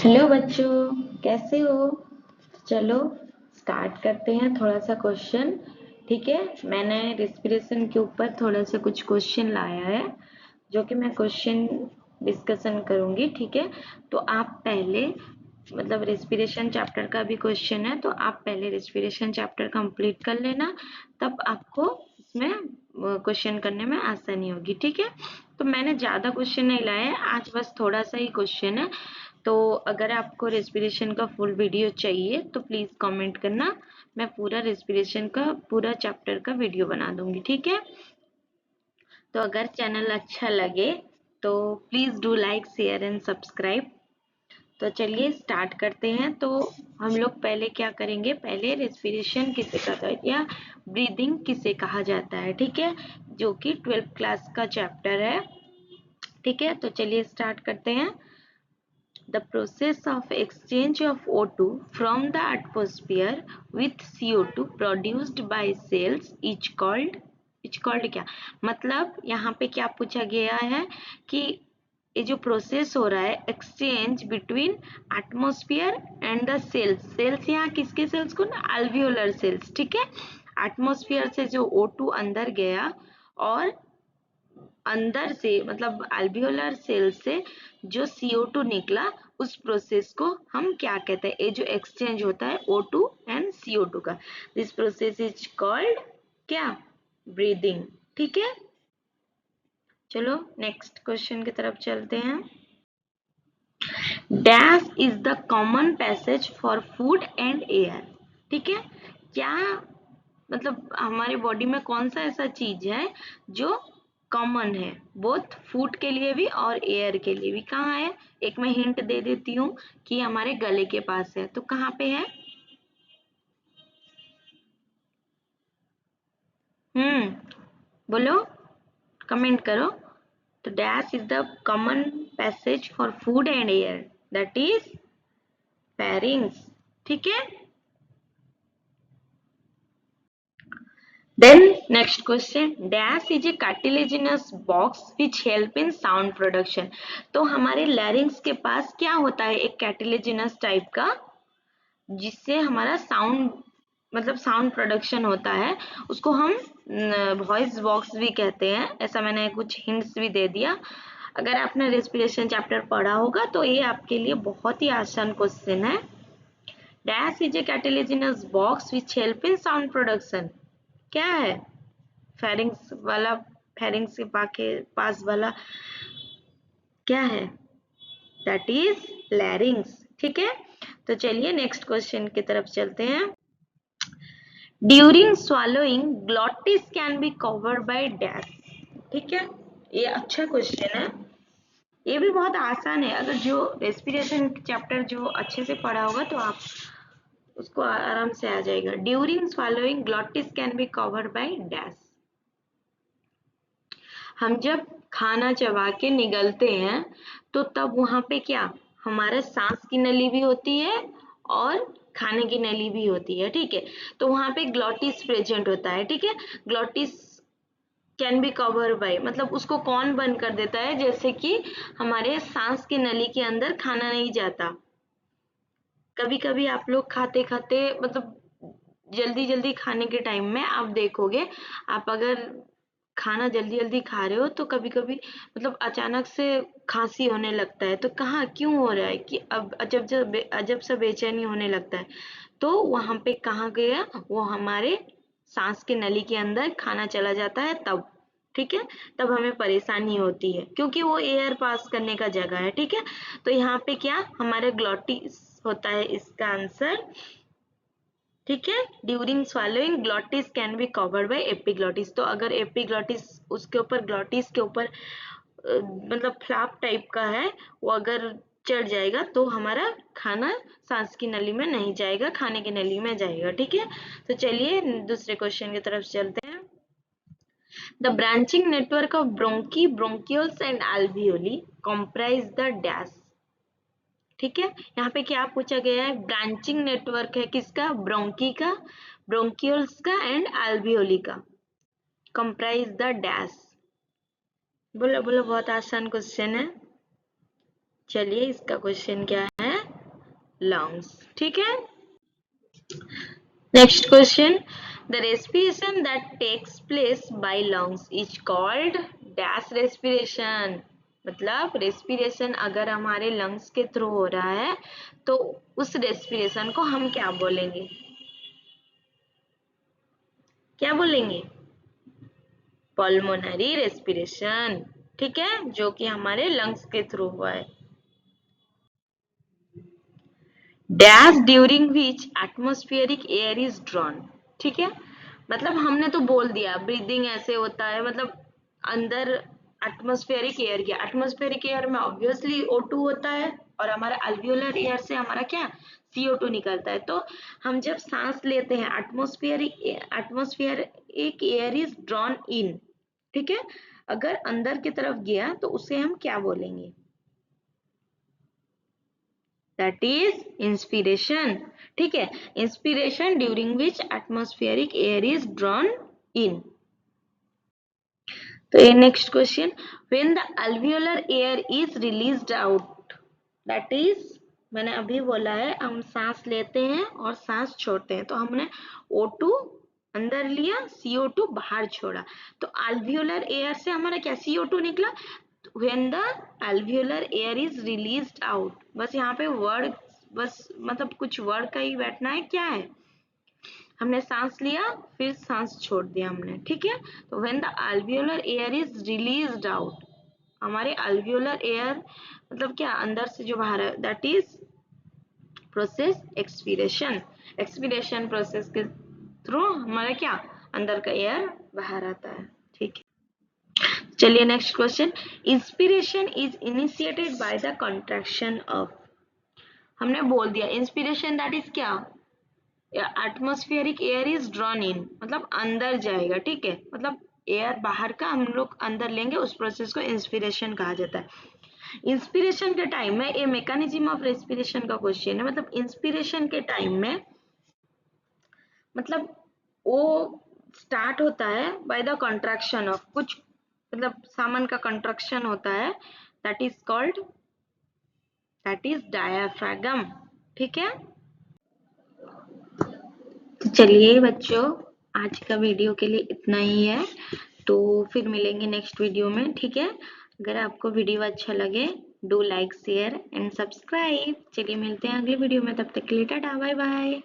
Hello बच्चों, कैसे हो? चलो स्टार्ट करते हैं थोड़ा सा क्वेश्चन। ठीक है, मैंने रेस्पिरेशन के ऊपर थोड़ा सा कुछ क्वेश्चन लाया है जो कि मैं क्वेश्चन डिस्कशन करूंगी। ठीक है, तो आप पहले मतलब रेस्पिरेशन चैप्टर का भी क्वेश्चन है, तो आप पहले रेस्पिरेशन चैप्टर कंप्लीट कर लेना, तब आपको इसमें क्वेश्चन करने में आसानी होगी। ठीक है, तो मैंने ज्यादा क्वेश्चन नहीं लाया है आज, बस थोड़ा सा ही क्वेश्चन है। तो अगर आपको रेस्पिरेशन का फुल वीडियो चाहिए तो प्लीज कमेंट करना, मैं पूरा रेस्पिरेशन का पूरा चैप्टर का वीडियो बना दूंगी। ठीक है, तो अगर चैनल अच्छा लगे तो please do like share and subscribe. तो चलिए स्टार्ट करते हैं। तो हम लोग पहले क्या करेंगे, पहले रेस्पिरेशन किसे कहता है या ब्रीदिंग किसे कहा जाता है, ठीक है, जो कि 12th क्लास का चैप्टर है। ठीक है, तो चलिए स्टार्ट करते हैं। The process of exchange of O2 from the atmosphere with CO2 produced by cells is called क्या मतलब, यहाँ पे क्या पूछा गया है कि ये जो प्रोसेस हो रहा है exchange between atmosphere and the cells यहाँ किसके सेल्स को ना, अल्वियोलर सेल्स। ठीक है, एटमॉस्फेयर से जो O2 अंदर गया और अंदर से मतलब अल्वियोलर सेल से जो CO2 निकला, उस प्रोसेस को हम क्या कहते हैं, ये जो एक्सचेंज होता है O2 एंड CO2 का, दिस प्रोसेस इज कॉल्ड क्या, ब्रीदिंग। ठीक है, चलो नेक्स्ट क्वेश्चन की तरफ चलते हैं। Dash is the common passage for food and air. ठीक है, क्या मतलब हमारे बॉडी में कौन सा ऐसा चीज है जो कॉमन है बोथ फूड के लिए भी और एयर के लिए भी? कहाँ है? एक मैं हिंट दे देती हूँ कि हमारे गले के पास है, तो कहाँ पे है? बोलो, कमेंट करो। तो dash is the common passage for food and air, that is pharynx. ठीक है, then next question, dash is a cartilaginous box which help in sound production। तो हमारे लैरिंग्स के पास क्या होता है, एक cartilaginous टाइप का, जिससे हमारा साउंड मतलब साउंड प्रोडक्शन होता है, उसको हम वॉइस बॉक्स भी कहते हैं। ऐसा मैंने कुछ हिंट्स भी दे दिया। अगर आपने रेस्पिरेशन चैप्टर पढ़ा होगा तो ये आपके लिए बहुत ही आसान क्वेश्चन है। Dash is a cartilaginous box which help in sound production, क्या है? फेरिंग्स वाला, फेरिंग्स के पास वाला क्या है, दैट इज लैरिंग्स। ठीक है, तो चलिए नेक्स्ट क्वेश्चन की तरफ चलते हैं। During swallowing glottis can be covered by dash. ठीक है, ये अच्छा क्वेश्चन है, ये भी बहुत आसान है। अगर जो रेस्पिरेशन चैप्टर जो अच्छे से पढ़ा होगा तो आप उसको आराम से आ जाएगा। During swallowing glottis can be covered by dash. हम जब खाना चबा के निगलते हैं तो तब वहां पे क्या, हमारे सांस की नली भी होती है और खाने की नली भी होती है। ठीक है, तो वहां पे ग्लॉटिस प्रेजेंट होता है। ठीक है, glottis can be cover by मतलब उसको कौन बंद कर देता है, जैसे कि हमारे सांस की नली के अंदर खाना नहीं जाता। कभी कभी आप लोग खाते खाते मतलब जल्दी जल्दी खाने के टाइम में आप देखोगे, आप अगर खाना जल्दी जल्दी खा रहे हो तो कभी कभी मतलब अचानक से खांसी होने लगता है, तो कहाँ क्यों हो रहा है कि अब अजब सा बेचैनी होने लगता है, तो वहां पे कहाँ गया, वो हमारे सांस की नली के अंदर खाना चला जाता है तब। ठीक है, तब हमें परेशानी होती है क्योंकि वो एयर पास करने का जगह है। ठीक है, तो यहाँ पे क्या हमारे ग्लॉटिस होता है इसका आंसर। ठीक है, during swallowing glottis can be covered by epiglottis. तो अगर एपिग्लॉटिस उसके ऊपर ग्लॉटिस के ऊपर मतलब फ्लैप टाइप का है, वो अगर चढ़ जाएगा तो हमारा खाना सांस की नली में नहीं जाएगा, खाने की नली में जाएगा। ठीक है, तो चलिए दूसरे क्वेश्चन की तरफ चलते हैं। The branching network of bronchi, bronchioles and alveoli comprise the dash. ठीक है, यहाँ पे क्या पूछा गया है, ब्रांचिंग नेटवर्क है किसका, ब्रोंकी का, ब्रोंकियोल्स का एंड alveoli का, कंप्राइज द डैश। बोलो बोलो, बहुत आसान क्वेश्चन है। चलिए इसका क्वेश्चन क्या है, lungs. ठीक है. Next question. The respiration that takes place by lungs is called dash respiration. मतलब respiration अगर हमारे lungs के थ्रू हो रहा है तो उस respiration को हम क्या बोलेंगे? क्या बोलेंगे? Pulmonary respiration. ठीक है, जो कि हमारे lungs के थ्रू हुआ है. Dash during which atmospheric air is drawn. ठीक है, मतलब हमने तो बोल दिया ब्रीदिंग ऐसे होता है, मतलब अंदर एटमॉस्फेरिक एयर गया, एटमॉस्फेरिक एयर में ऑब्वियसली O2 होता है और हमारा अल्वियोलर एयर से हमारा क्या CO2 निकलता है. तो हम जब सांस लेते हैं atmospheric air is drawn in. ठीक है, अगर अंदर की तरफ गया तो उसे हम क्या बोलेंगे? That is inspiration. ठीक है, inspiration during which atmospheric air is drawn in. तो ये next question. When the alveolar air is released out, that is, मैंने अभी बोला है हम सांस लेते हैं और सांस छोड़ते हैं, तो हमने O2 अंदर लिया, CO2 बाहर छोड़ा, तो alveolar air से हमारा क्या CO2 निकला. When the alveolar air is released out, बस यहाँ पे वर्ड, बस मतलब कुछ वर्ड का ही बैठना है. क्या है, हमने सांस लिया फिर सांस छोड़ दिया हमने. ठीक है, तो when the alveolar air is released out, हमारे alveolar air मतलब क्या अंदर से जो बाहर है, that is process expiration. Expiration process के थ्रू हमारा क्या अंदर का एयर बाहर आता है. ठीक है, चलिए next question. Inspiration is initiated by the contraction of. हमने बोल दिया इंस्पिरेशन दैट इज क्या, atmospheric air is drawn in, मतलब अंदर जाएगा. ठीक है, मतलब एयर बाहर का हम लोग अंदर लेंगे, उस प्रोसेस को इंस्पिरेशन कहा जाता है. इंस्पिरेशन के टाइम में, ये मैकेनिज्म ऑफ रेस्पिरेशन का क्वेश्चन है, मतलब इंस्पिरेशन के टाइम में मतलब वो स्टार्ट होता है बाय द कंट्रैक्शन ऑफ, कुछ मतलब सामान का कंट्रक्शन होता है, that is called, that is diaphragm. ठीक है, तो चलिए बच्चों, आज का वीडियो के लिए इतना ही है, तो फिर मिलेंगे नेक्स्ट वीडियो में. ठीक है, अगर आपको वीडियो अच्छा लगे do like share and subscribe. चलिए मिलते हैं अगले वीडियो में, तब तक के लिए टाटा बाय बाय.